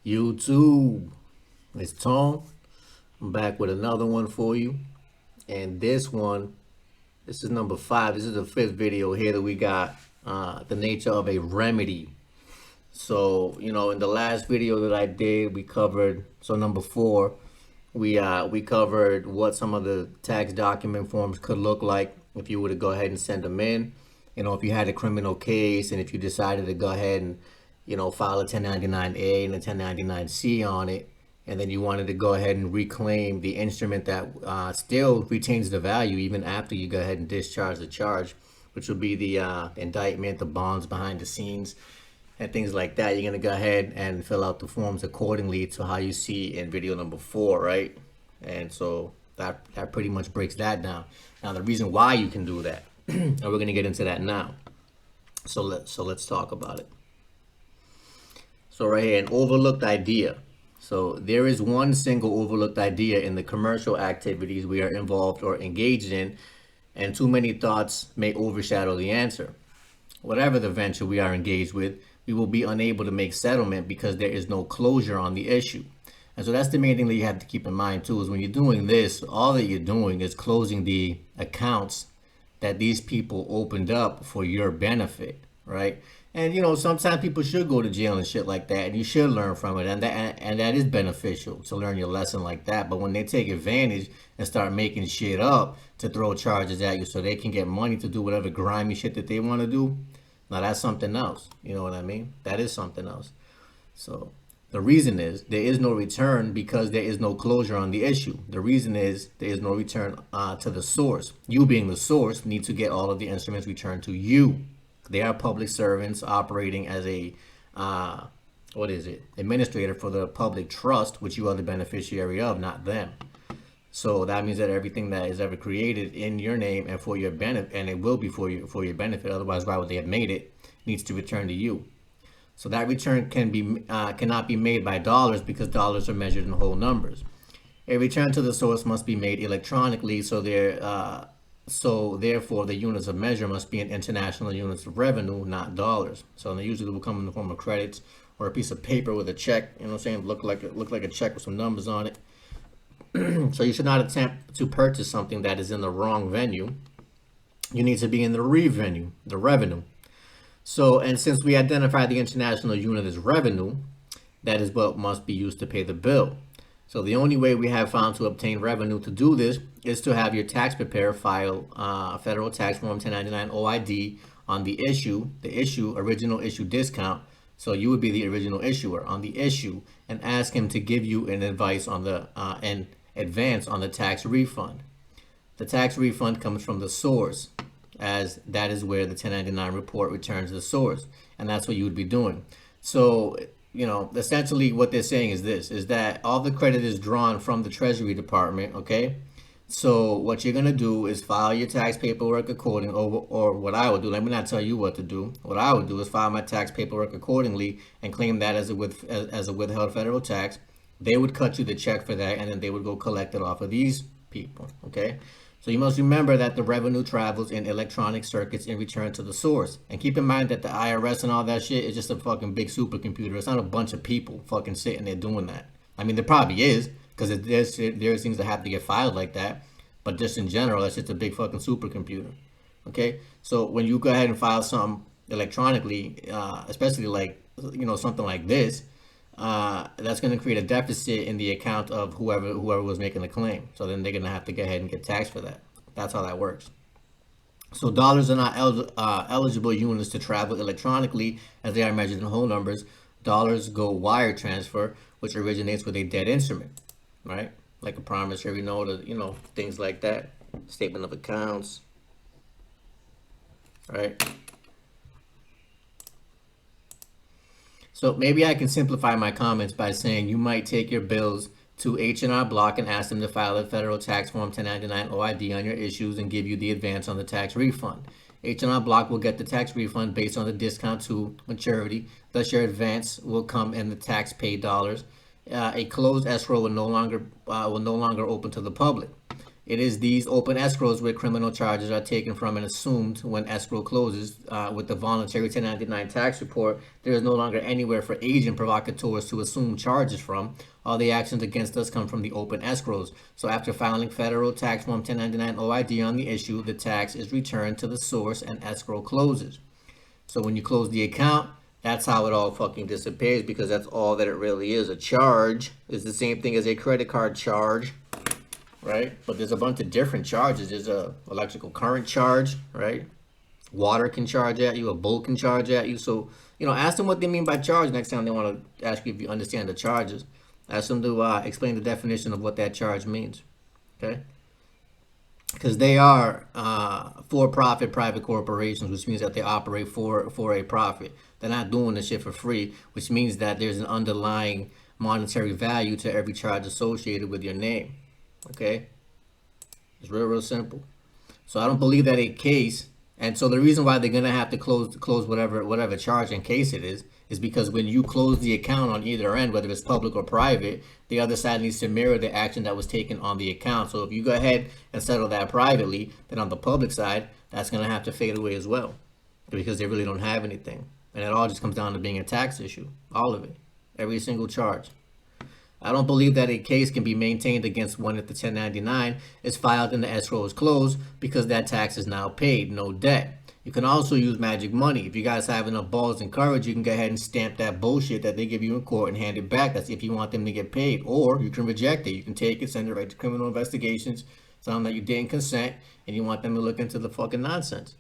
YouTube, it's Tom. I'm back with another one for you. And this one, this is number 5. This is the 5th video here that we got the nature of a remedy. So, in the last video that I did, we covered, so number 4, we covered what some of the tax document forms could look like if you were to go ahead and send them in. If you had a criminal case and if you decided to go ahead and, file a 1099-A and a 1099-C on it, and then you wanted to go ahead and reclaim the instrument that still retains the value even after you go ahead and discharge the charge, which would be the indictment, the bonds behind the scenes, and things like that. You're going to go ahead and fill out the forms accordingly to how you see in video number 4, right? And so that pretty much breaks that down. Now, the reason why you can do that, and we're going to get into that now. So let's talk about it. So right here, an overlooked idea. So there is one single overlooked idea in the commercial activities we are involved or engaged in, and too many thoughts may overshadow the answer. Whatever the venture we are engaged with, we will be unable to make settlement because there is no closure on the issue. And so that's the main thing that you have to keep in mind too, is when you're doing this, all that you're doing is closing the accounts that these people opened up for your benefit, right? And sometimes people should go to jail and shit like that, and you should learn from it, and that is beneficial to learn your lesson like that. But when they take advantage and start making shit up to throw charges at you so they can get money to do whatever grimy shit that they want to do, now that's something else. You know what I mean? That is something else. So the reason is there is no return because there is no closure on the issue. The reason is there is no return to the source. You being the source need to get all of the instruments returned to you. They are public servants operating as a, administrator for the public trust, which you are the beneficiary of, not them. So that means that everything that is ever created in your name and for your benefit, and it will be for your benefit, otherwise why would they have made it, needs to return to you. So that return cannot be made by dollars because dollars are measured in whole numbers. A return to the source must be made electronically, so therefore the units of measure must be in international units of revenue, not dollars. So they usually will come in the form of credits or a piece of paper with a check, look like a check with some numbers on it. So you should not attempt to purchase something that is in the wrong venue. You need to be in the revenue, the revenue. So, and since we identify the international unit as revenue, that is what must be used to pay the bill. So the only way we have found to obtain revenue to do this is to have your tax preparer file federal tax form 1099 OID on the original issue discount. So you would be the original issuer on the issue and ask him to give you an advice on an advance on the tax refund. The tax refund comes from the source, as that is where the 1099 report returns the source, and that's what you would be doing. So essentially what they're saying is this, is that all the credit is drawn from the Treasury Department, okay? So what you're going to do is file your tax paperwork accordingly, or what I would do, let me not tell you what to do. What I would do is file my tax paperwork accordingly and claim that as a withheld federal tax. They would cut you the check for that, and then they would go collect it off of these people, okay? So you must remember that the revenue travels in electronic circuits in return to the source. And keep in mind that the IRS and all that shit is just a fucking big supercomputer. It's not a bunch of people fucking sitting there doing that. I mean, there probably is, because there's things that have to get filed like that. But just in general, that's just a big fucking supercomputer. Okay? So when you go ahead and file something electronically, especially like, something like this, that's going to create a deficit in the account of whoever was making the claim. So then they're going to have to go ahead and get taxed for that. That's how that works. So dollars are not eligible units to travel electronically, as they are measured in whole numbers. Dollars go wire transfer, which originates with a dead instrument, right? Like a promissory note, or, things like that. Statement of accounts, right? So maybe I can simplify my comments by saying you might take your bills to H&R Block and ask them to file a federal tax form 1099 OID on your issues and give you the advance on the tax refund. H&R Block will get the tax refund based on the discount to maturity. Thus, your advance will come in the tax paid dollars. A closed escrow will no longer open to the public. It is these open escrows where criminal charges are taken from and assumed when escrow closes. With the voluntary 1099 tax report, there is no longer anywhere for agent provocateurs to assume charges from. All the actions against us come from the open escrows. So after filing federal tax form 1099 OID on the issue, the tax is returned to the source and escrow closes. So when you close the account, that's how it all fucking disappears, because that's all that it really is. A charge is the same thing as a credit card charge, right? But there's a bunch of different charges. There's a electrical current charge, right? Water can charge at you, a bull can charge at you. So, ask them what they mean by charge next time they want to ask you if you understand the charges. Ask them to explain the definition of what that charge means, okay? Because they are for-profit private corporations, which means that they operate for a profit. They're not doing this shit for free, which means that there's an underlying monetary value to every charge associated with your name. Okay? It's real simple. So I don't believe that a case, and so the reason why they're gonna have to close whatever charge and case it is because when you close the account on either end, whether it's public or private, the other side needs to mirror the action that was taken on the account. So if you go ahead and settle that privately, then on the public side, that's gonna have to fade away as well, because they really don't have anything. And it all just comes down to being a tax issue. All of it. Every single charge. I don't believe that a case can be maintained against one if the 1099 is filed and the escrow is closed, because that tax is now paid, no debt. You can also use magic money. If you guys have enough balls and courage, you can go ahead and stamp that bullshit that they give you in court and hand it back. That's if you want them to get paid. Or you can reject it. You can take it, send it right to criminal investigations, tell them that you didn't consent, and you want them to look into the fucking nonsense.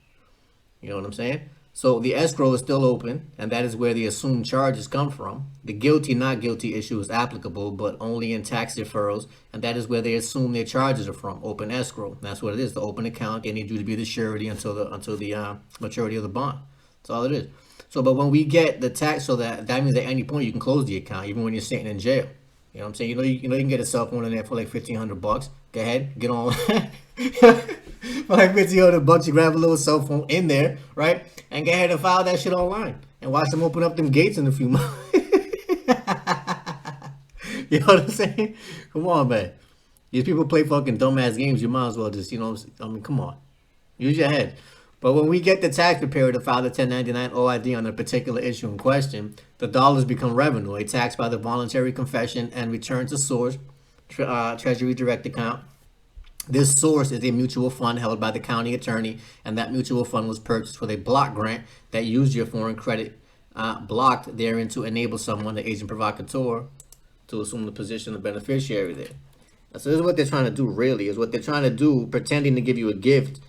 You know what I'm saying? So the escrow is still open, and that is where the assumed charges come from. The guilty, not guilty issue is applicable, but only in tax deferrals, and that is where they assume their charges are from, open escrow. That's what it is, the open account. They need you to be the surety until the maturity of the bond. That's all it is. So, but when we get the tax, so that means at any point you can close the account, even when you're sitting in jail. You know what I'm saying? You can get a cell phone in there for like $1,500. Go ahead, get on. For like $1,500, you grab a little cell phone in there, right? And go ahead and file that shit online and watch them open up them gates in a few months. You know what I'm saying? Come on, man. These people play fucking dumbass games. You might as well just, come on. Use your head. But when we get the tax preparer to file the 1099 OID on a particular issue in question, the dollars become revenue, a tax by the voluntary confession and return to source, treasury direct account. This source is a mutual fund held by the county attorney, and that mutual fund was purchased with a block grant that used your foreign credit blocked therein to enable someone, the agent provocateur, to assume the position of beneficiary there. So this is what they're trying to do, really, is what they're trying to do, pretending to give you a gift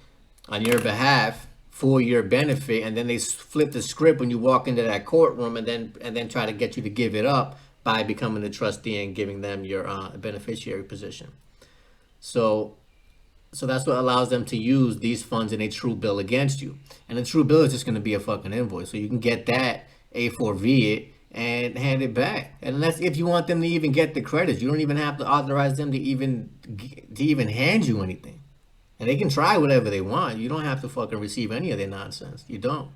on your behalf for your benefit, and then they flip the script when you walk into that courtroom, and then try to get you to give it up by becoming the trustee and giving them your beneficiary position. So that's what allows them to use these funds in a true bill against you. And a true bill is just going to be a fucking invoice. So you can get that, A4V it, and hand it back. And that's if you want them to even get the credits. You don't even have to authorize them to even hand you anything. And they can try whatever they want. You don't have to fucking receive any of their nonsense. You don't.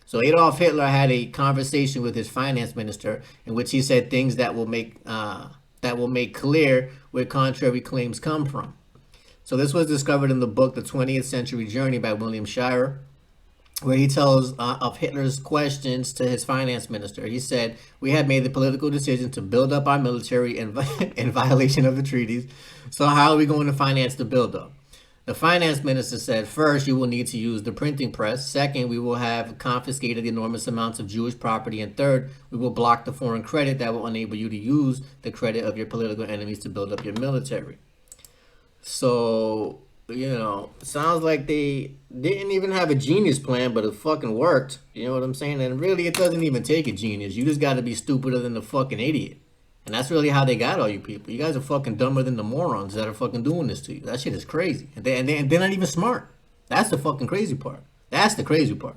So Adolf Hitler had a conversation with his finance minister in which he said things that will make clear where contrary claims come from. So this was discovered in the book The 20th Century Journey by William Shirer, where he tells of Hitler's questions to his finance minister. He said, "We had made the political decision to build up our military in violation of the treaties. So how are we going to finance the buildup?" The finance minister said, "First, you will need to use the printing press. Second, we will have confiscated enormous amounts of Jewish property. And third, we will block the foreign credit that will enable you to use the credit of your political enemies to build up your military." So, sounds like they didn't even have a genius plan, but it fucking worked. You know what I'm saying? And really, it doesn't even take a genius. You just got to be stupider than the fucking idiot. And that's really how they got all you people. You guys are fucking dumber than the morons that are fucking doing this to you. That shit is crazy. And they're not even smart. That's the fucking crazy part. That's the crazy part.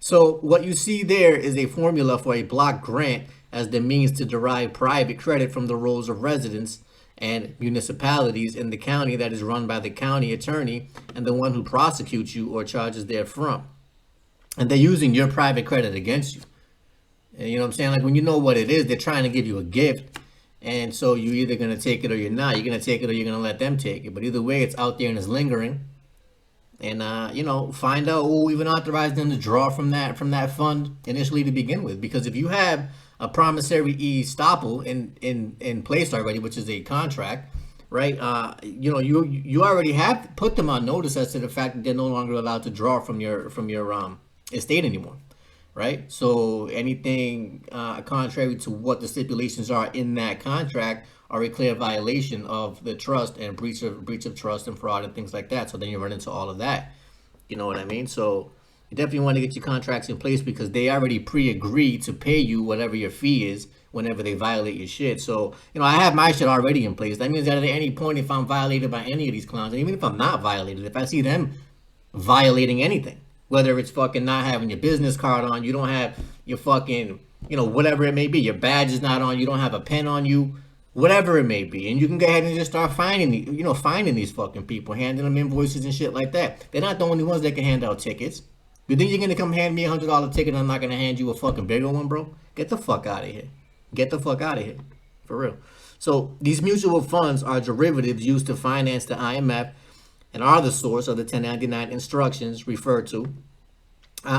So what you see there is a formula for a block grant as the means to derive private credit from the rolls of residents and municipalities in the county that is run by the county attorney and the one who prosecutes you or charges therefrom. And they're using your private credit against you. And you know what I'm saying? Like, when you know what it is, they're trying to give you a gift. And so you're either going to take it or you're not. You're going to take it or you're going to let them take it. But either way, it's out there and it's lingering. And find out who even authorized them to draw from that fund initially to begin with. Because if you have a promissory estoppel in place already, which is a contract, right? You already have put them on notice as to the fact that they're no longer allowed to draw from your estate anymore, right? So anything contrary to what the stipulations are in that contract are a clear violation of the trust and breach of trust and fraud and things like that. So then you run into all of that. You know what I mean? So you definitely want to get your contracts in place because they already pre-agreed to pay you whatever your fee is whenever they violate your shit. So, I have my shit already in place. That means that at any point, if I'm violated by any of these clowns, and even if I'm not violated, if I see them violating anything, whether it's fucking not having your business card on, you don't have your fucking, whatever it may be, your badge is not on, you don't have a pen on you, whatever it may be, and you can go ahead and just start finding these fucking people, handing them invoices and shit like that. They're not the only ones that can hand out tickets. You think you're gonna come hand me $100 ticket and I'm not gonna hand you a fucking bigger one, bro? Get the fuck out of here. Get the fuck out of here. For real. So these mutual funds are derivatives used to finance the IMF and are the source of the 1099 instructions referred to.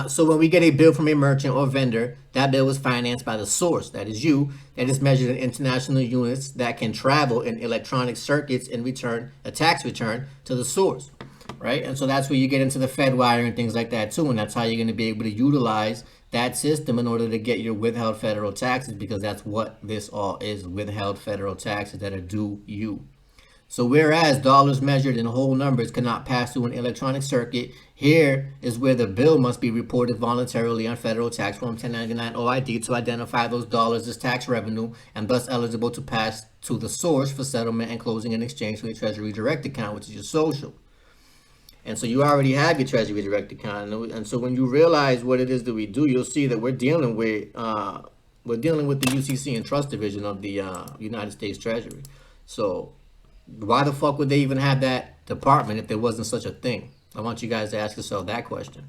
So when we get a bill from a merchant or vendor, that bill is financed by the source, that is you, that is measured in international units that can travel in electronic circuits and return a tax return to the source, right? And so that's where you get into the Fed wire and things like that too, and that's how you're going to be able to utilize that system in order to get your withheld federal taxes, because that's what this all is, withheld federal taxes that are due you. So whereas dollars measured in whole numbers cannot pass through an electronic circuit, here is where the bill must be reported voluntarily on federal tax form 1099 OID to identify those dollars as tax revenue and thus eligible to pass to the source for settlement and closing in exchange for a Treasury Direct account, which is your social. And so you already have your Treasury Direct account. And so when you realize what it is that we do, you'll see that we're dealing with the UCC and Trust Division of the United States Treasury. So why the fuck would they even have that department if there wasn't such a thing? I want you guys to ask yourself that question.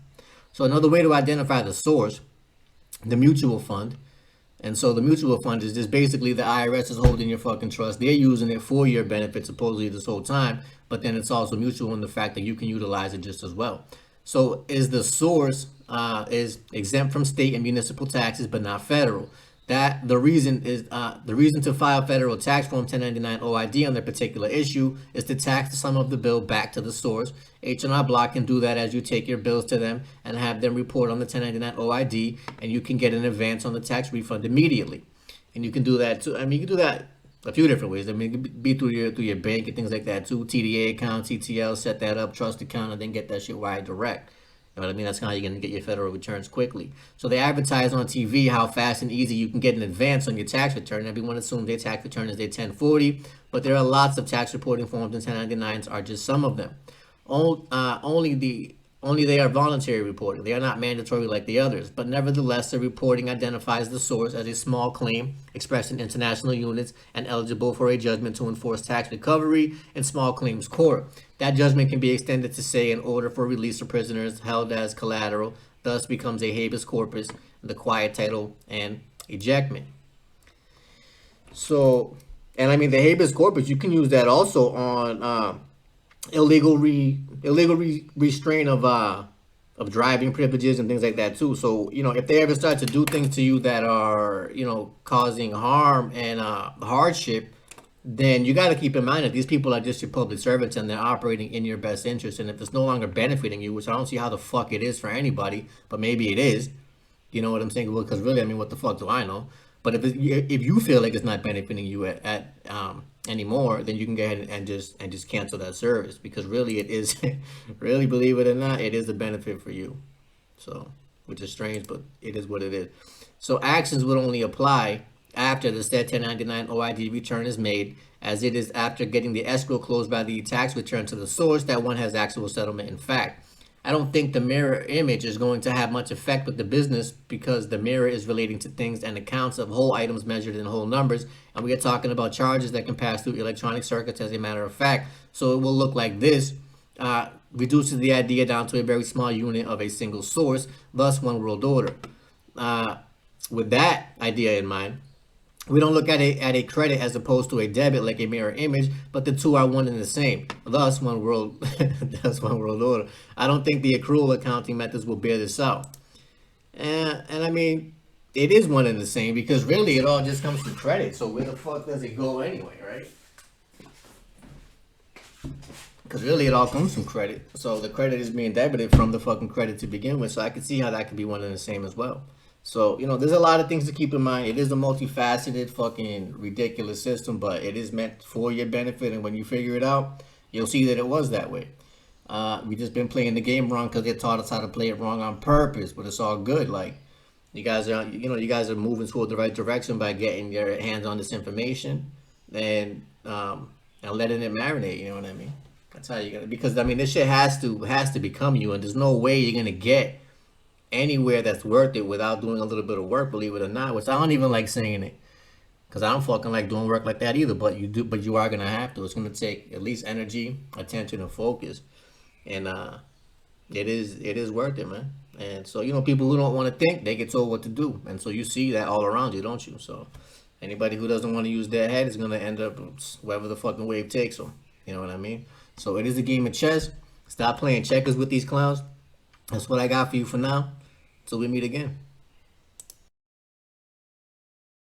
So another way to identify the source, the mutual fund. And so the mutual fund is just basically the IRS is holding your fucking trust. They're using it for your benefit supposedly this whole time, but then it's also mutual in the fact that you can utilize it just as well. So is the source is exempt from state and municipal taxes, but not federal. That the reason to file federal tax form 1099 OID on the particular issue is to tax the sum of the bill back to the source. H&R Block can do that as you take your bills to them and have them report on the 1099 OID, and you can get an advance on the tax refund immediately. And you can do that too. I mean, you can do that a few different ways. I mean, it can be through your bank and things like that too. TDA account, TTL, set that up, trust account, and then get that shit wired direct. You know what I mean? That's how you're going to get your federal returns quickly. So they advertise on TV how fast and easy you can get an advance on your tax return. Everyone assumes their tax return is their 1040, but there are lots of tax reporting forms, and 1099s are just some of them. Only they are voluntary reporting. They are not mandatory like the others, but nevertheless, the reporting identifies the source as a small claim expressed in international units and eligible for a judgment to enforce tax recovery in small claims court. That judgment can be extended to, say, an order for release of prisoners held as collateral, thus becomes a habeas corpus, the quiet title, and ejectment. So, and I mean, the habeas corpus, you can use that also on illegal restraint of driving privileges and things like that too. So, if they ever start to do things to you that are, causing harm and hardship, then you got to keep in mind that these people are just your public servants and they're operating in your best interest. And if it's no longer benefiting you, which I don't see how the fuck it is for anybody, but maybe it is, you know what I'm saying? Well, because really, I mean, what the fuck do I know? But if you feel like it's not benefiting you at anymore, then you can go ahead and just cancel that service, because really it is, really, believe it or not, it is a benefit for you. So, which is strange, but it is what it is. So actions would only apply after the said 1099 OID return is made, as it is after getting the escrow closed by the tax return to the source that one has actual settlement in fact. I don't think the mirror image is going to have much effect with the business, because the mirror is relating to things and accounts of whole items measured in whole numbers, and we are talking about charges that can pass through electronic circuits as a matter of fact. So it will look like this, reduces the idea down to a very small unit of a single source, thus one world order. With that idea in mind, We don't look at a credit as opposed to a debit like a mirror image, but the two are one and the same. Thus, one world, that's one world order. I don't think the accrual accounting methods will bear this out. And I mean, it is one and the same because really it all just comes from credit. So where the fuck does it go anyway, right? Because really it all comes from credit. So the credit is being debited from the fucking credit to begin with. So I can see how that could be one and the same as well. So, there's a lot of things to keep in mind. It is a multifaceted, fucking ridiculous system, but it is meant for your benefit. And when you figure it out, you'll see that it was that way. We just been playing the game wrong because they taught us how to play it wrong on purpose, but it's all good. Like, you guys are moving toward the right direction by getting your hands on this information and letting it marinate. You know what I mean? That's how you gotta, because I mean, this shit has to become you, and there's no way you're gonna get anywhere that's worth it without doing a little bit of work, believe it or not, which I don't even like saying it because I don't fucking like doing work like that either, but you are gonna have to. It's gonna take at least energy, attention, and focus, and it is worth it, man. And so, people who don't want to think, they get told what to do, and so you see that all around you, don't you? So anybody who doesn't want to use their head is gonna end up wherever the fucking wave takes them. You know what I mean? So it is a game of chess. Stop playing checkers with these clowns. That's what I got for you for now. Till we meet again.